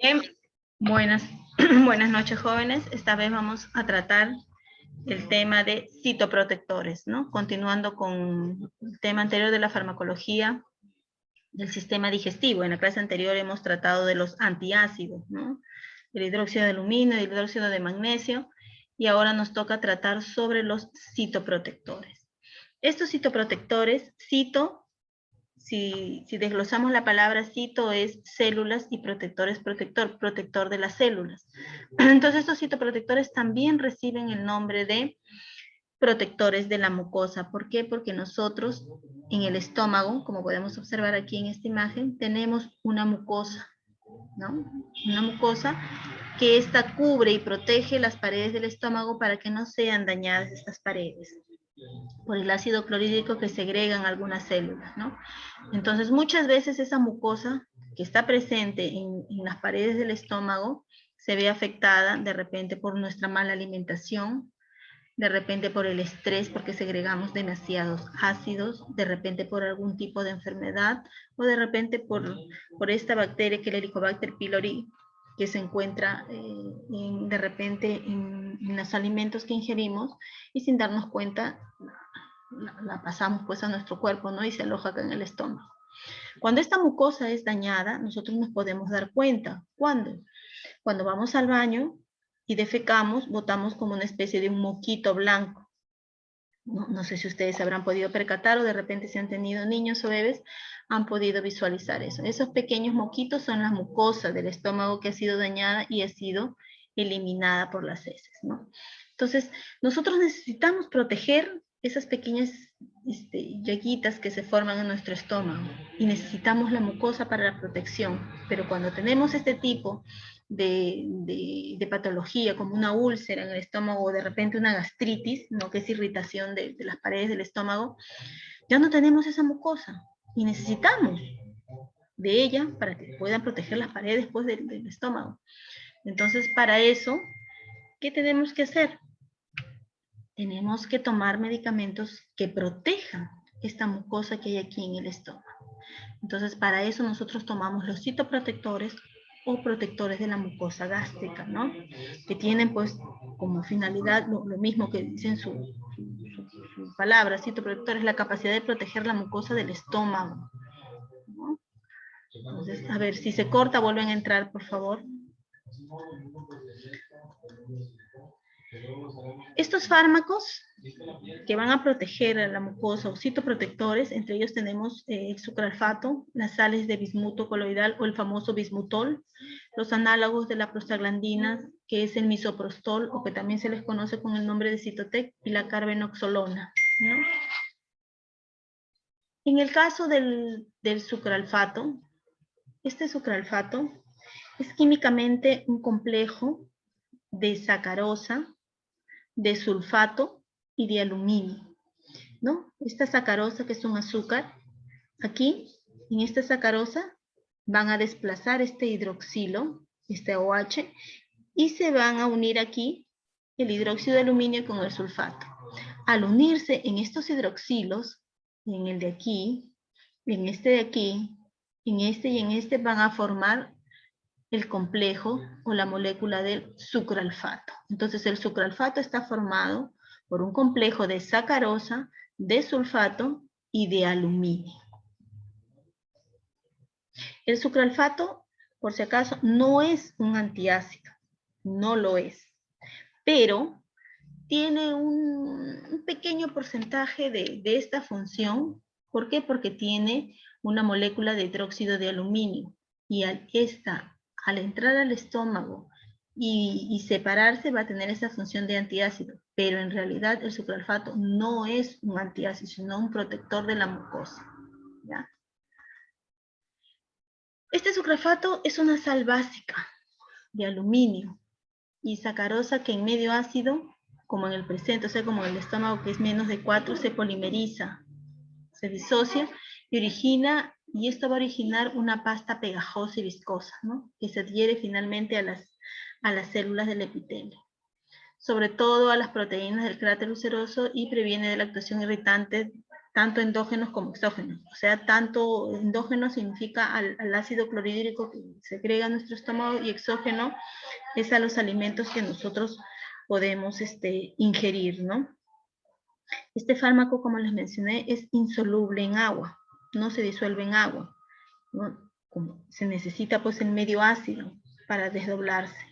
Bien, buenas, buenas noches, jóvenes. Esta vez vamos a tratar el tema de citoprotectores, ¿no? Continuando con el tema anterior de la farmacología del sistema digestivo. En la clase anterior hemos tratado de los antiácidos, ¿no? El hidróxido de aluminio, el hidróxido de magnesio, y ahora nos toca tratar sobre los citoprotectores. Estos citoprotectores, si desglosamos la palabra cito, es células y protector es protector de las células. Entonces estos citoprotectores también reciben el nombre de protectores de la mucosa. ¿Por qué? Porque nosotros en el estómago, como podemos observar aquí en esta imagen, tenemos una mucosa, ¿no? Una mucosa que esta cubre y protege las paredes del estómago para que no sean dañadas estas paredes por el ácido clorhídrico que segregan algunas células, ¿no? Entonces, muchas veces esa mucosa que está presente en las paredes del estómago se ve afectada de repente por nuestra mala alimentación, de repente por el estrés porque segregamos demasiados ácidos, de repente por algún tipo de enfermedad o de repente por esta bacteria que es el Helicobacter pylori que se encuentra de repente en los alimentos que ingerimos y sin darnos cuenta la pasamos pues a nuestro cuerpo, ¿no? Y se aloja acá en el estómago. Cuando esta mucosa es dañada, nosotros nos podemos dar cuenta. ¿Cuándo? Cuando vamos al baño y defecamos, botamos como una especie de un moquito blanco. No sé si ustedes habrán podido percatar o de repente si han tenido niños o bebés, han podido visualizar eso. Esos pequeños moquitos son la mucosa del estómago que ha sido dañada y ha sido eliminada por las heces, ¿no? Entonces, nosotros necesitamos proteger esas pequeñas llaguitas que se forman en nuestro estómago y necesitamos la mucosa para la protección. Pero cuando tenemos este tipo de patología, como una úlcera en el estómago o de repente una gastritis, ¿no? Que es irritación de las paredes del estómago, ya no tenemos esa mucosa y necesitamos de ella para que puedan proteger las paredes pues, del estómago. Entonces, para eso, ¿qué tenemos que hacer? Tenemos que tomar medicamentos que protejan esta mucosa que hay aquí en el estómago. Entonces, para eso nosotros tomamos los citoprotectores o protectores de la mucosa gástrica, ¿no? Que tienen pues como finalidad lo mismo que dicen su palabra, citoprotectores, la capacidad de proteger la mucosa del estómago, ¿no? Entonces, a ver, si se corta, vuelven a entrar, por favor. Estos fármacos que van a proteger a la mucosa o citoprotectores, entre ellos tenemos el sucralfato, las sales de bismuto coloidal o el famoso bismutol, los análogos de la prostaglandina, que es el misoprostol o que también se les conoce con el nombre de Citotec, y la carbenoxolona, ¿no? En el caso del sucralfato, este sucralfato es químicamente un complejo de sacarosa, de sulfato y de aluminio, ¿no? Esta sacarosa, que es un azúcar, aquí, en esta sacarosa, van a desplazar este hidroxilo, este OH, y se van a unir aquí el hidróxido de aluminio con el sulfato. Al unirse en estos hidroxilos, en el de aquí, en este de aquí, en este y en este, van a formar el complejo o la molécula del sucralfato. Entonces el sucralfato está formado por un complejo de sacarosa, de sulfato y de aluminio. El sucralfato, por si acaso, no es un antiácido, no lo es, pero tiene un pequeño porcentaje de esta función. ¿Por qué? Porque tiene una molécula de hidróxido de aluminio y al entrar al estómago y separarse va a tener esa función de antiácido, pero en realidad el sucralfato no es un antiácido, sino un protector de la mucosa, ¿ya? Este sucralfato es una sal básica de aluminio y sacarosa que en medio ácido, como en el presente, o sea, como en el estómago que es menos de 4, se polimeriza, se disocia y origina, y esto va a originar una pasta pegajosa y viscosa, ¿no? Que se adhiere finalmente a las células del epitelio, sobre todo a las proteínas del cráter ulceroso, y previene de la actuación irritante tanto endógenos como exógenos. O sea, tanto endógeno significa al ácido clorhídrico que segrega nuestro estómago, y exógeno es a los alimentos que nosotros podemos ingerir, ¿no? Este fármaco, como les mencioné, es insoluble en agua, no se disuelve en agua, ¿no? Como se necesita pues el medio ácido para desdoblarse.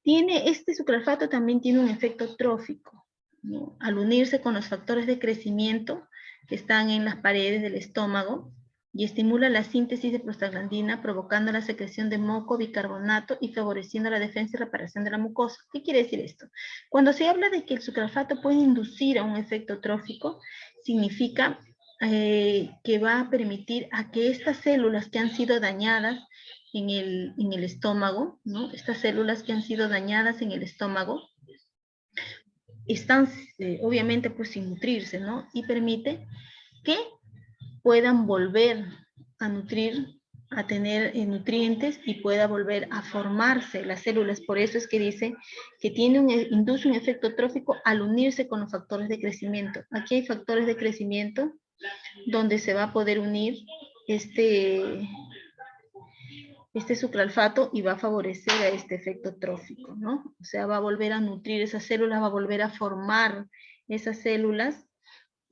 Este sucralfato también tiene un efecto trófico, ¿no? Al unirse con los factores de crecimiento que están en las paredes del estómago, y estimula la síntesis de prostaglandina, provocando la secreción de moco, bicarbonato y favoreciendo la defensa y reparación de la mucosa. ¿Qué quiere decir esto? Cuando se habla de que el sucralfato puede inducir a un efecto trófico, significa que va a permitir a que estas células que han sido dañadas en el estómago, ¿no? Estas células que han sido dañadas en el estómago están obviamente pues sin nutrirse, ¿no? Y permite que puedan volver a nutrir, a tener nutrientes, y pueda volver a formarse las células. Por eso es que dice que induce un efecto trófico al unirse con los factores de crecimiento. Aquí hay factores de crecimiento donde se va a poder unir este sucralfato y va a favorecer a este efecto trófico, ¿no? O sea, va a volver a nutrir esas células, va a volver a formar esas células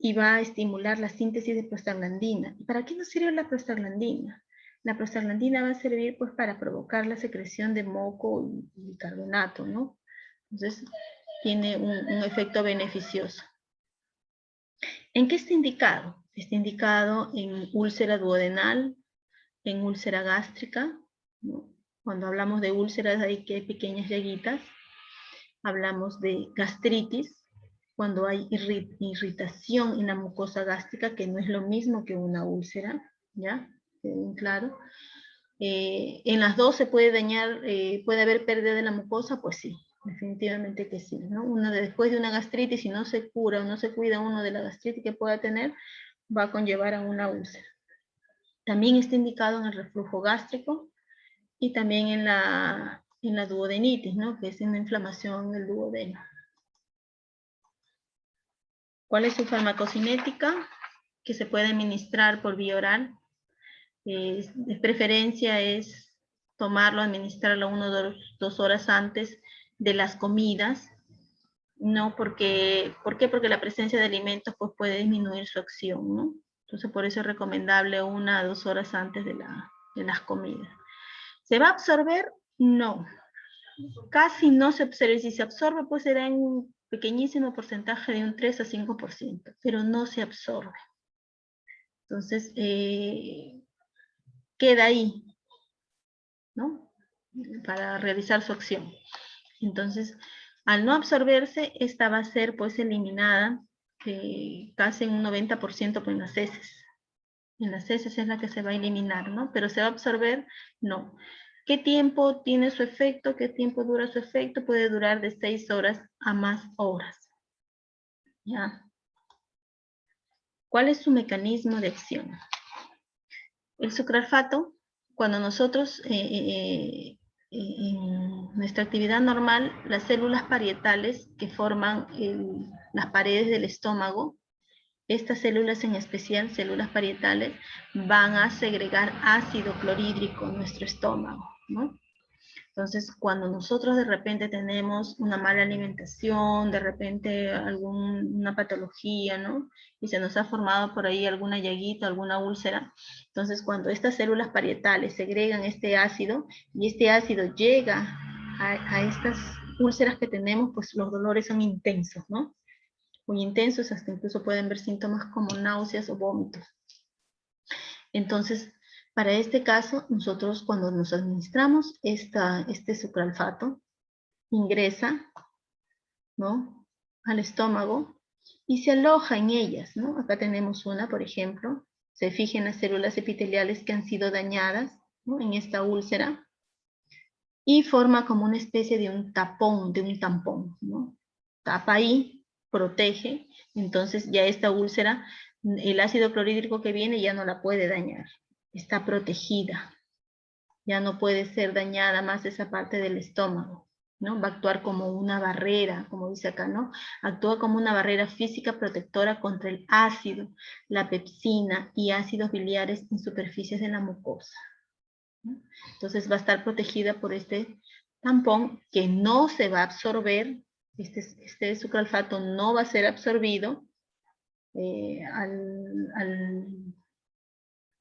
y va a estimular la síntesis de prostaglandina. ¿Y para qué nos sirve la prostaglandina? La prostaglandina va a servir pues para provocar la secreción de moco y bicarbonato, ¿no? Entonces, tiene un efecto beneficioso. ¿En qué está indicado? Está indicado en úlcera duodenal, en úlcera gástrica, ¿no? Cuando hablamos de úlceras hay que pequeñas llaguitas. Hablamos de gastritis, cuando hay irritación en la mucosa gástrica, que no es lo mismo que una úlcera, ¿ya? Bien claro. En las dos se puede dañar, puede haber pérdida de la mucosa, pues sí, definitivamente que sí, ¿no? Después de una gastritis, si no se cura o no se cuida uno de la gastritis que pueda tener, va a conllevar a una úlcera. También está indicado en el reflujo gástrico y también en la duodenitis, ¿no? Que es una inflamación del duodeno. ¿Cuál es su farmacocinética? Que se puede administrar por vía oral. De preferencia es tomarlo, administrarlo 1 o 2 horas antes de las comidas. No, ¿por qué? Porque la presencia de alimentos pues, puede disminuir su acción, ¿no? Entonces, por eso es recomendable 1 a 2 horas antes de las comidas. ¿Se va a absorber? No. Casi no se absorbe. Si se absorbe, pues será en un pequeñísimo porcentaje de un 3 a 5%, pero no se absorbe. Entonces, queda ahí, ¿no? Para realizar su acción. Entonces, al no absorberse, esta va a ser pues eliminada casi en un 90% pues, en las heces. En las heces es la que se va a eliminar, ¿no? Pero se va a absorber, no. ¿Qué tiempo tiene su efecto? ¿Qué tiempo dura su efecto? Puede durar de 6 horas a más horas. ¿Ya? ¿Cuál es su mecanismo de acción? El sucralfato, cuando nosotros, en nuestra actividad normal, las células parietales que forman las paredes del estómago, estas células en especial, células parietales, van a segregar ácido clorhídrico en nuestro estómago, ¿no? Entonces, cuando nosotros de repente tenemos una mala alimentación, de repente alguna patología, ¿no? Y se nos ha formado por ahí alguna llaguita, alguna úlcera. Entonces, cuando estas células parietales segregan este ácido y este ácido llega a estas úlceras que tenemos, pues los dolores son intensos, ¿no? Muy intensos, hasta incluso pueden ver síntomas como náuseas o vómitos. Entonces, para este caso, nosotros cuando nos administramos este sucralfato, ingresa, ¿no?, al estómago y se aloja en ellas, ¿no? Acá tenemos una, por ejemplo, se fija en las células epiteliales que han sido dañadas, ¿no?, en esta úlcera, y forma como una especie de un tapón, de un tampón, ¿no? Tapa ahí, protege, entonces ya esta úlcera, el ácido clorhídrico que viene ya no la puede dañar, está protegida, ya no puede ser dañada más esa parte del estómago. ¿no? Va a actuar como una barrera, como dice acá, ¿no? Actúa como una barrera física protectora contra el ácido, la pepsina y ácidos biliares en superficies de la mucosa, ¿no? Entonces va a estar protegida por este tampón que no se va a absorber, este sucralfato no va a ser absorbido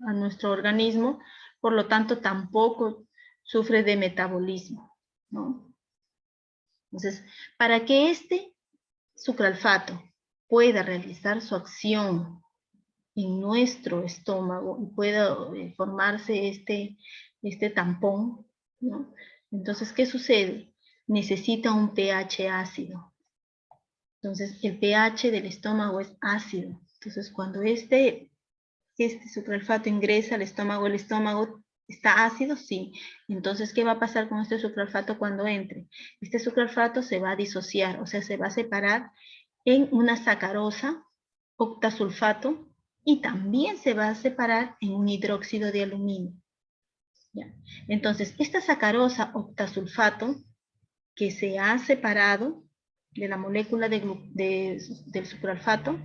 a nuestro organismo, por lo tanto tampoco sufre de metabolismo, ¿no? Entonces, para que este sucralfato pueda realizar su acción en nuestro estómago y pueda formarse este tampón, ¿no? Entonces, ¿qué sucede? Necesita un pH ácido. Entonces, el pH del estómago es ácido. Entonces, cuando este sucralfato ingresa al estómago, ¿el estómago está ácido? Sí. Entonces, ¿qué va a pasar con este sucralfato cuando entre? Este sucralfato se va a disociar, o sea, se va a separar en una sacarosa, octasulfato, y también se va a separar en un hidróxido de aluminio. ¿Ya? Entonces, esta sacarosa, octasulfato, que se ha separado de la molécula del sucralfato,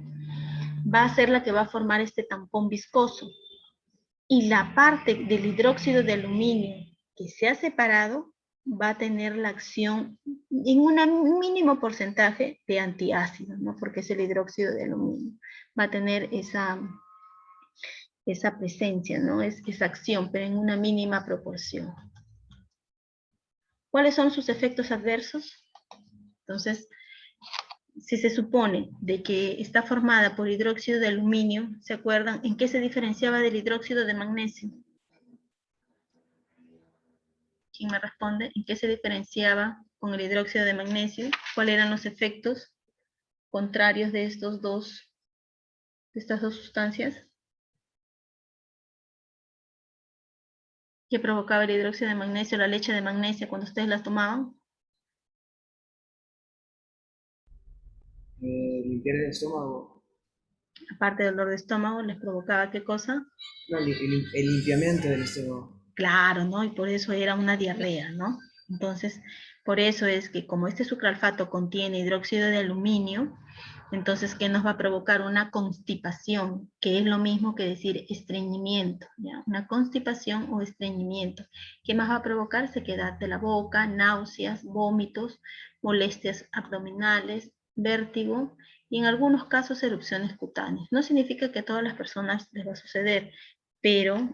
va a ser la que va a formar este tampón viscoso. Y la parte del hidróxido de aluminio que se ha separado va a tener la acción en un mínimo porcentaje de antiácido, ¿no? Porque es el hidróxido de aluminio. Va a tener esa presencia, ¿no? Esa acción, pero en una mínima proporción. ¿Cuáles son sus efectos adversos? Entonces, si se supone de que está formada por hidróxido de aluminio, ¿se acuerdan en qué se diferenciaba del hidróxido de magnesio? ¿Quién me responde? ¿En qué se diferenciaba con el hidróxido de magnesio? ¿Cuáles eran los efectos contrarios de estas dos sustancias? ¿Qué provocaba el hidróxido de magnesio, la leche de magnesia, cuando ustedes las tomaban? Limpiar el estómago. Aparte del dolor de estómago, ¿les provocaba qué cosa? No, el limpiamiento del estómago. Claro, ¿no? Y por eso era una diarrea, ¿no? Entonces, por eso es que como este sucralfato contiene hidróxido de aluminio, entonces, ¿qué nos va a provocar? Una constipación, que es lo mismo que decir estreñimiento, ¿ya? Una constipación o estreñimiento. ¿Qué más va a provocar? Sequedad de la boca, náuseas, vómitos, molestias abdominales, vértigo y en algunos casos erupciones cutáneas. No significa que a todas las personas les va a suceder, pero